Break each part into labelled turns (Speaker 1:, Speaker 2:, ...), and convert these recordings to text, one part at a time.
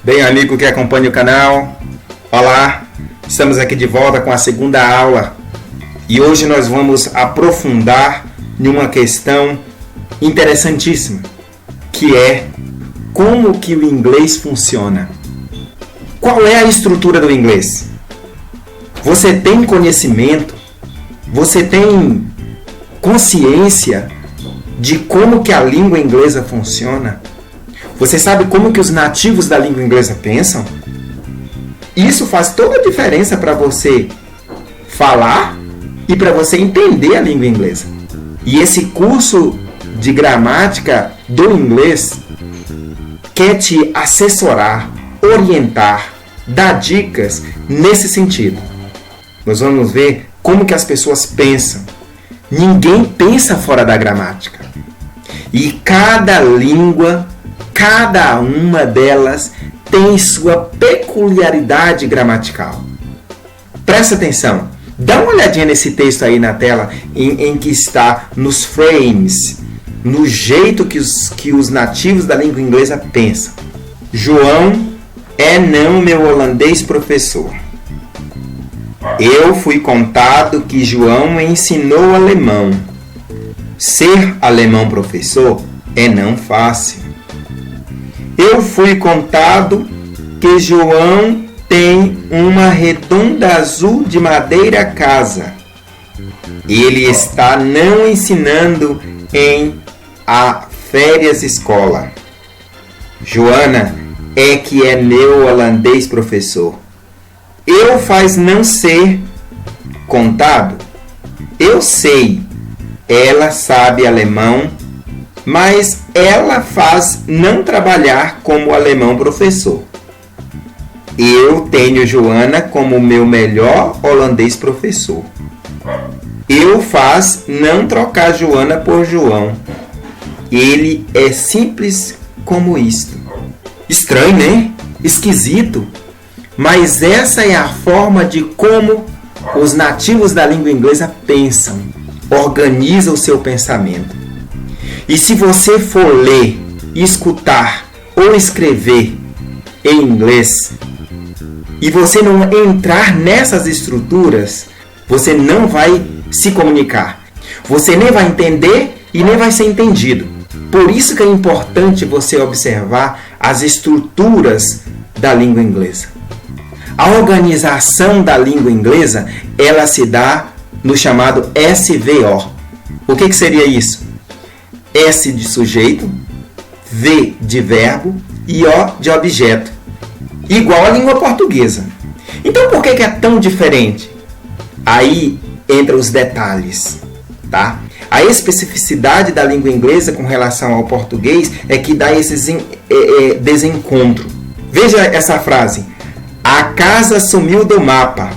Speaker 1: Bem, amigo que acompanha o canal, olá, estamos aqui de volta com a segunda aula e hoje nós vamos aprofundar em uma questão interessantíssima, que é como que o inglês funciona. Qual é a estrutura do inglês? Você tem conhecimento, você tem consciência de como que a língua inglesa funciona? Você sabe como que os nativos da língua inglesa pensam? Isso faz toda a diferença para você falar e para você entender a língua inglesa. E esse curso de gramática do inglês quer te assessorar, orientar, dar dicas nesse sentido. Nós vamos ver como que as pessoas pensam. Ninguém pensa fora da gramática. E cada língua, cada uma delas tem sua peculiaridade gramatical. Presta atenção. Dá uma olhadinha nesse texto aí na tela em que está nos frames, no jeito que os nativos da língua inglesa pensam. João é não meu holandês professor. Eu fui contado que João ensinou alemão. Ser alemão professor é não fácil. Eu fui contado que João tem uma redonda azul de madeira casa. Ele está não ensinando em a férias escola. Joana é que é meu holandês professor. Eu faz não ser contado. Eu sei. Ela sabe alemão, mas ela faz não trabalhar como alemão professor. Eu tenho Joana como meu melhor holandês professor. Eu faz não trocar Joana por João. Ele é simples como isto. Estranho, né? Esquisito. Mas essa é a forma de como os nativos da língua inglesa pensam, organizam o seu pensamento. E se você for ler, escutar ou escrever em inglês, e você não entrar nessas estruturas, você não vai se comunicar. Você nem vai entender e nem vai ser entendido. Por isso que é importante você observar as estruturas da língua inglesa. A organização da língua inglesa, ela se dá no chamado SVO. O que seria isso? S de sujeito, V de verbo e O de objeto. Igual à língua portuguesa. Então por que é tão diferente? Aí entram os detalhes, tá? A especificidade da língua inglesa com relação ao português é que dá esse desencontro. Veja essa frase. A casa sumiu do mapa.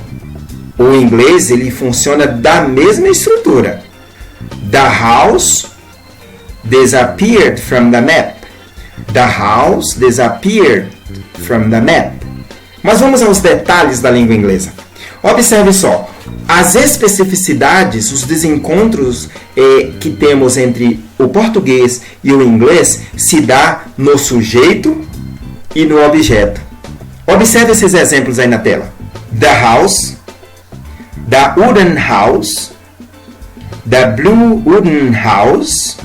Speaker 1: O inglês ele funciona da mesma estrutura. The house disappeared from the map. The house disappeared from the map. Mas vamos aos detalhes da língua inglesa. Observe só. As especificidades, os desencontros que temos entre o português e o inglês se dá no sujeito e no objeto. Observe esses exemplos aí na tela. The house, the wooden house, the blue wooden house,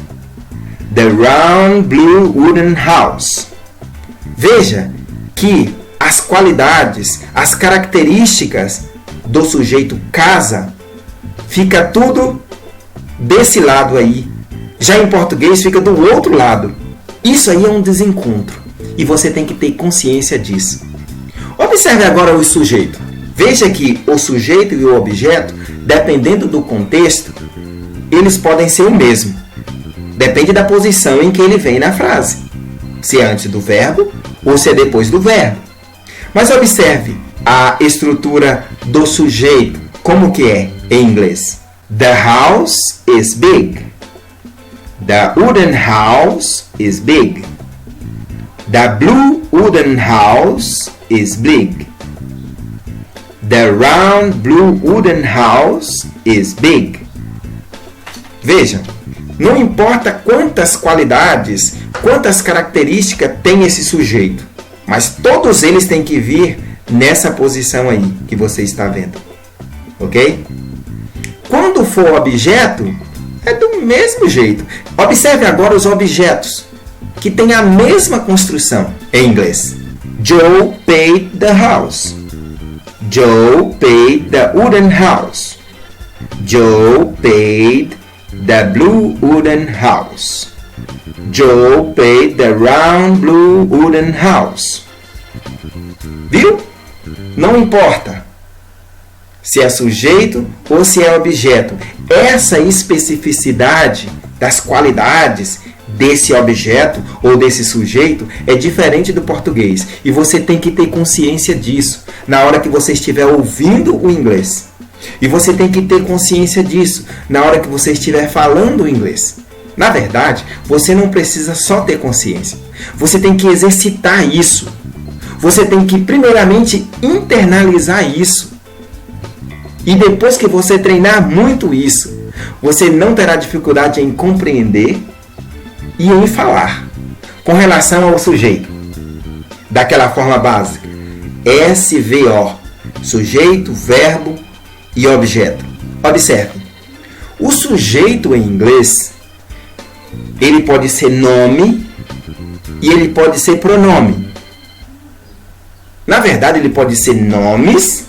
Speaker 1: the round blue wooden house. Veja que as qualidades, as características do sujeito casa, fica tudo desse lado aí. Já em português fica do outro lado. Isso aí é um desencontro e você tem que ter consciência disso. Observe agora o sujeito. Veja que o sujeito e o objeto, dependendo do contexto, eles podem ser o mesmo. Depende da posição em que ele vem na frase. Se é antes do verbo ou se é depois do verbo. Mas observe a estrutura do sujeito. Como que é em inglês? The house is big. The wooden house is big. The blue wooden house is big. The round blue wooden house is big. Veja, não importa quantas qualidades, quantas características tem esse sujeito. Mas todos eles têm que vir nessa posição aí que você está vendo. Ok? Quando for objeto, é do mesmo jeito. Observe agora os objetos que têm a mesma construção em inglês. Joe paid the house. Joe paid the wooden house. Joe paid the blue wooden house. Joe paid the round blue wooden house. Viu? Não importa se é sujeito ou se é objeto. Essa especificidade das qualidades desse objeto ou desse sujeito é diferente do português. E você tem que ter consciência disso na hora que você estiver ouvindo o inglês. E você tem que ter consciência disso na hora que você estiver falando o inglês. Na verdade, você não precisa só ter consciência. Você tem que exercitar isso. Você tem que, primeiramente, internalizar isso. E depois que você treinar muito isso, você não terá dificuldade em compreender e em falar com relação ao sujeito. Daquela forma básica. SVO. Sujeito, verbo e objeto. Observe. O sujeito em inglês, ele pode ser nome e ele pode ser pronome. Na verdade, ele pode ser nomes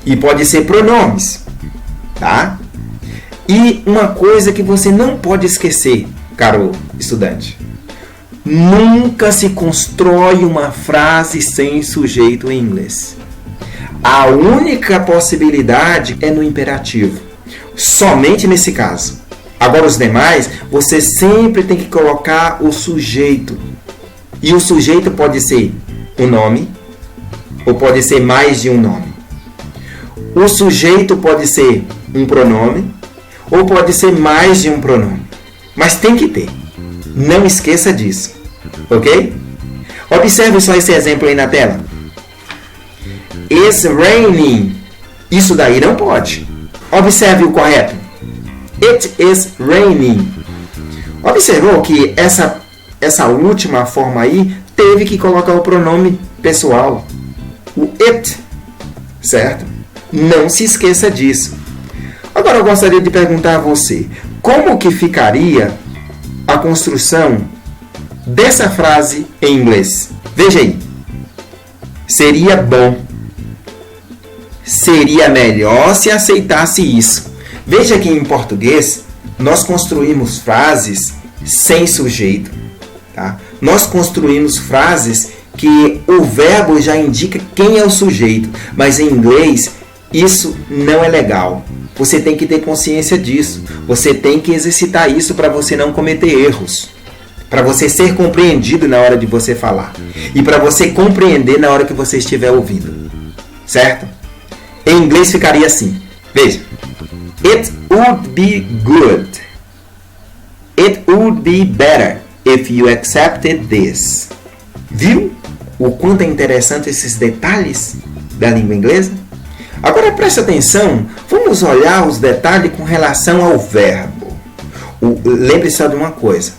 Speaker 1: e pode ser pronomes, tá? E uma coisa que você não pode esquecer, caro estudante. Nunca se constrói uma frase sem sujeito em inglês. A única possibilidade é no imperativo. Somente nesse caso. Agora os demais, você sempre tem que colocar o sujeito. E o sujeito pode ser um nome ou pode ser mais de um nome. O sujeito pode ser um pronome ou pode ser mais de um pronome. Mas tem que ter. Não esqueça disso. Ok? Observe só esse exemplo aí na tela. It's raining. Isso daí não pode. Observe o correto. It is raining. Observou que essa última forma aí teve que colocar o pronome pessoal. O it. Certo? Não se esqueça disso. Agora eu gostaria de perguntar a você. Como que ficaria a construção dessa frase em inglês? Veja aí. Seria bom. Seria melhor se aceitasse isso. Veja que em português nós construímos frases sem sujeito. Tá? Nós construímos frases que o verbo já indica quem é o sujeito. Mas em inglês isso não é legal. Você tem que ter consciência disso. Você tem que exercitar isso para você não cometer erros. Para você ser compreendido na hora de você falar. E para você compreender na hora que você estiver ouvindo. Certo? Em inglês ficaria assim. Veja. It would be good. It would be better if you accepted this. Viu o quanto é interessante esses detalhes da língua inglesa? Agora preste atenção, vamos olhar os detalhes com relação ao verbo. Lembre-se só de uma coisa,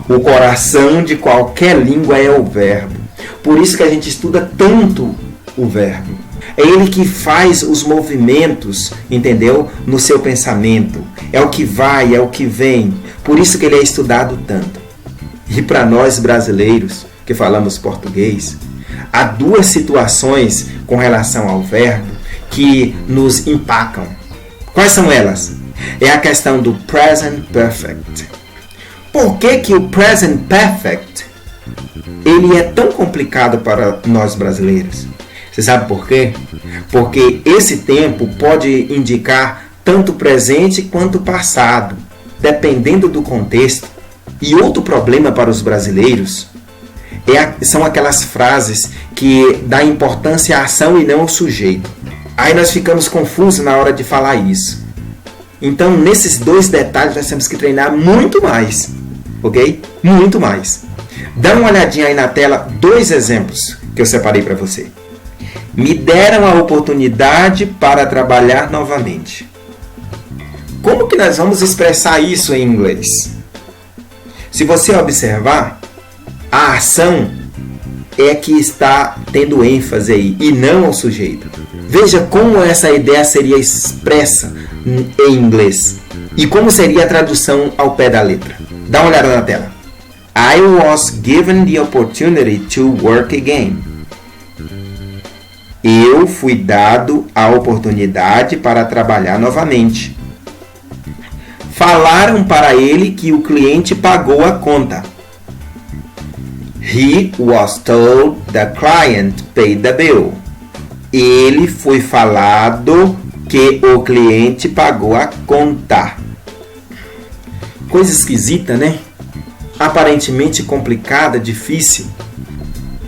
Speaker 1: o coração de qualquer língua é o verbo. Por isso que a gente estuda tanto o verbo. É ele que faz os movimentos, entendeu? No seu pensamento. É o que vai, é o que vem. Por isso que ele é estudado tanto. E para nós brasileiros, que falamos português, há duas situações com relação ao verbo que nos empacam. Quais são elas? É a questão do present perfect. Por que o present perfect ele é tão complicado para nós brasileiros? Você sabe por quê? Porque esse tempo pode indicar tanto presente quanto passado, dependendo do contexto. E outro problema para os brasileiros são aquelas frases que dão importância à ação e não ao sujeito. Aí nós ficamos confusos na hora de falar isso. Então, nesses dois detalhes, nós temos que treinar muito mais. Ok? Muito mais. Dá uma olhadinha aí na tela, 2 exemplos que eu separei para você. Me deram a oportunidade para trabalhar novamente. Como que nós vamos expressar isso em inglês? Se você observar, a ação é que está tendo ênfase aí, e não o sujeito. Veja como essa ideia seria expressa em inglês. E como seria a tradução ao pé da letra. Dá uma olhada na tela. I was given the opportunity to work again. Eu fui dado a oportunidade para trabalhar novamente. Falaram para ele que o cliente pagou a conta. He was told the client paid the bill. Ele foi falado que o cliente pagou a conta. Coisa esquisita, né? Aparentemente complicada, difícil.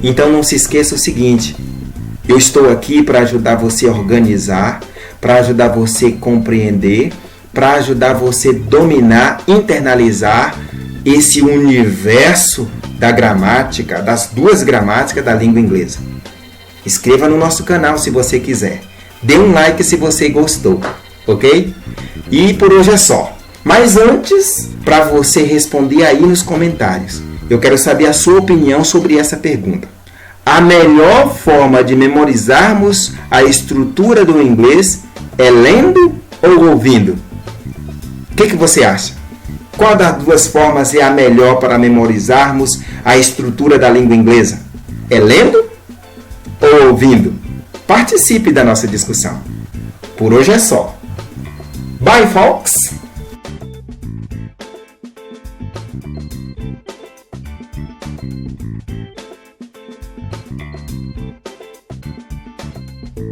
Speaker 1: Então não se esqueça o seguinte: eu estou aqui para ajudar você a organizar, para ajudar você a compreender, para ajudar você a dominar, internalizar esse universo da gramática, das duas gramáticas da língua inglesa. Inscreva no nosso canal se você quiser. Dê um like se você gostou, ok? E por hoje é só. Mas antes, para você responder aí nos comentários, eu quero saber a sua opinião sobre essa pergunta. A melhor forma de memorizarmos a estrutura do inglês é lendo ou ouvindo? O que você acha? Qual das duas formas é a melhor para memorizarmos a estrutura da língua inglesa? É lendo ou ouvindo? Participe da nossa discussão. Por hoje é só. Bye, folks!